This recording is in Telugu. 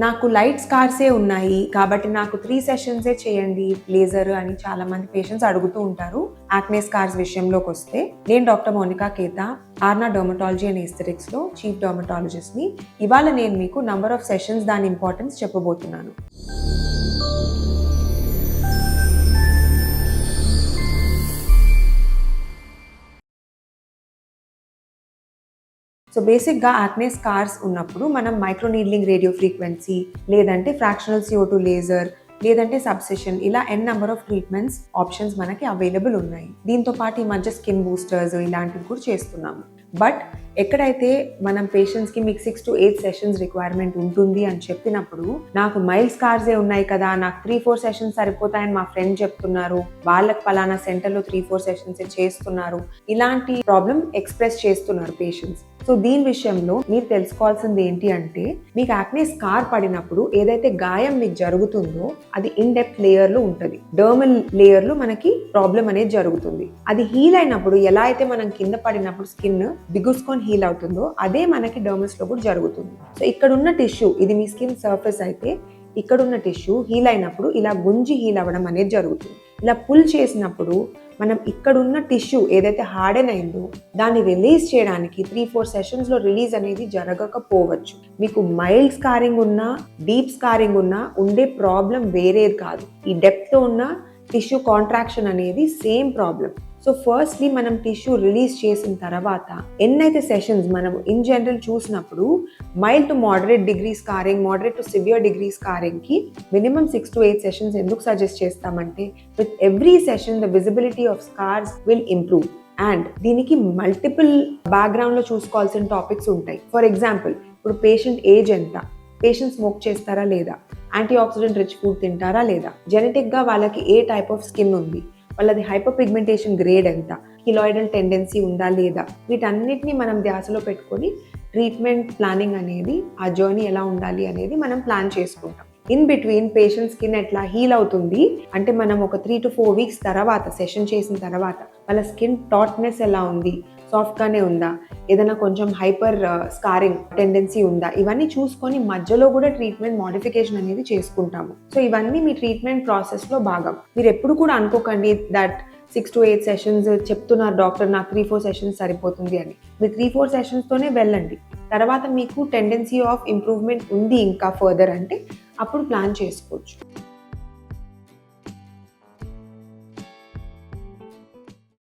నాకు లైట్ స్కార్సే ఉన్నాయి కాబట్టి నాకు 3 సెషన్సే చేయండి లేజర్ అని చాలా మంది పేషెంట్స్ అడుగుతూ ఉంటారు. యాక్నే స్కార్స్ విషయంలోకి వస్తే నేను doctor Monica Keta, Aarna dermatology and aesthetics లో చీఫ్ డర్మటాలజిస్ట్ ని. ఇవాళ నేను మీకు నంబర్ ఆఫ్ సెషన్స్ దాని ఇంపార్టెన్స్ చెప్పబోతున్నాను. సో బేసిక్గా యాక్నే స్కార్స్ ఉన్నప్పుడు మనం మైక్రో నీడ్లింగ్ రేడియో ఫ్రీక్వెన్సీ, లేదంటే ఫ్రాక్షనల్ CO2 లేజర్, లేదంటే సబ్సెషన్, ఇలా నెంబర్ ఆఫ్ ట్రీట్మెంట్స్ ఆప్షన్స్ మనకి అవైలబుల్ ఉన్నాయి. దీంతో పాటు ఈ మధ్య స్కిన్ బూస్టర్స్ ఇలాంటివి కూడా చేస్తున్నాము. బట్ ఎక్కడైతే మనం పేషెంట్స్కి మీకు 6 to 8 సెషన్స్ రిక్వైర్మెంట్ ఉంటుంది అని చెప్పినప్పుడు, నాకు మైల్డ్ స్కార్సే ఉన్నాయి కదా, నాకు 3-4 సెషన్స్ సరిపోతాయని మా ఫ్రెండ్ చెప్తున్నారు, వాళ్ళకి పలానా సెంటర్లో 3-4 సెషన్స్ చేస్తున్నారు, ఇలాంటి ప్రాబ్లం ఎక్స్ప్రెస్ చేస్తున్నారు పేషెంట్స్. సో దీని విషయంలో మీరు తెలుసుకోవాల్సింది ఏంటి అంటే, మీకు యాక్నే స్కార్ పడినప్పుడు ఏదైతే గాయం మీకు జరుగుతుందో అది ఇన్ డెప్త్ లేయర్లో ఉంటుంది. డర్మల్ లేయర్లో మనకి ప్రాబ్లం అనేది జరుగుతుంది. అది హీల్ అయినప్పుడు ఎలా అయితే మనం కింద పడినప్పుడు స్కిన్ బిగుసుకొని హీల్ అవుతుందో అదే మనకి డర్మల్స్ లో కూడా జరుగుతుంది. సో ఇక్కడ ఉన్న టిష్యూ, ఇది మీ స్కిన్ సర్ఫేస్ అయితే ఇక్కడ ఉన్న టిష్యూ హీల్ అయినప్పుడు ఇలా గుంజి హీల్ అవ్వడం అనేది జరుగుతుంది. ఇలా పుల్ చేసినప్పుడు మనం ఇక్కడున్న టిష్యూ ఏదైతే హార్డెన్ అయిందో దాన్ని రిలీజ్ చేయడానికి 3-4 సెషన్స్లో రిలీజ్ అనేది జరగకపోవచ్చు. మీకు మైల్డ్ స్కారింగ్ ఉన్నా, డీప్ స్కారింగ్ ఉన్నా ఉండే ప్రాబ్లం వేరేది కాదు. ఈ డెప్త్తో ఉన్న టిష్యూ కాంట్రాక్షన్ అనేది సేమ్ ప్రాబ్లం. సో ఫస్ట్లీ మనం టిష్యూ రిలీజ్ చేసిన తర్వాత ఎన్నైతే సెషన్స్ మనం ఇన్ జనరల్ చూసినప్పుడు mild to moderate degree scarring, moderate to severe degree scarring కి మినిమం 6 to 8 సెషన్స్ ఎందుకు సజెస్ట్ చేస్తామంటే, with every session the visibility of scars will improve. And దీనికి మల్టిపుల్ బ్యాక్గ్రౌండ్ లో చూసుకోవాల్సిన టాపిక్స్ ఉంటాయి. ఫర్ ఎగ్జాంపుల్, ఇప్పుడు పేషెంట్ ఏజ్ ఎంత, పేషెంట్ స్మోక్ చేస్తారా లేదా, యాంటీ ఆక్సిడెంట్ రిచ్ ఫుడ్ తింటారా లేదా, జెనెటిక్ గా వాళ్ళకి ఏ టైప్ ఆఫ్ స్కిన్ ఉంది, వాళ్ళది హైపర్ పిగ్మెంటేషన్ గ్రేడ్ ఎంత, కిలాయిడల్ టెండెన్సీ ఉందా లేదా, వీటన్నిటిని మనం ధ్యాసలో పెట్టుకొని ట్రీట్మెంట్ ప్లానింగ్ అనేది, ఆ జర్నీ ఎలా ఉండాలి అనేది మనం ప్లాన్ చేసుకుంటాం. ఇన్ బిట్వీన్ పేషెంట్ స్కిన్ ఎట్లా హీల్ అవుతుంది అంటే, మనం ఒక 3 to 4 వీక్స్ తర్వాత సెషన్ చేసిన తర్వాత వాళ్ళ స్కిన్ టాట్నెస్ ఎలా ఉంది, సాఫ్ట్గానే ఉందా, ఏదైనా కొంచెం హైపర్ స్కారింగ్ టెండెన్సీ ఉందా, ఇవన్నీ చూసుకొని మధ్యలో కూడా ట్రీట్మెంట్ మోడిఫికేషన్ అనేది చేసుకుంటాము. సో ఇవన్నీ మీ ట్రీట్మెంట్ ప్రాసెస్లో భాగం. మీరు ఎప్పుడు కూడా అనుకోకండి దట్ 6 to 8 సెషన్స్ చెప్తున్నారు డాక్టర్, నాకు 3-4 సెషన్స్ సరిపోతుంది అని. మీరు 3-4 సెషన్స్తోనే వెళ్ళండి. తర్వాత మీకు టెండెన్సీ ఆఫ్ ఇంప్రూవ్మెంట్ ఉంది ఇంకా ఫర్దర్ అంటే అప్పుడు ప్లాన్ చేసుకోవచ్చు.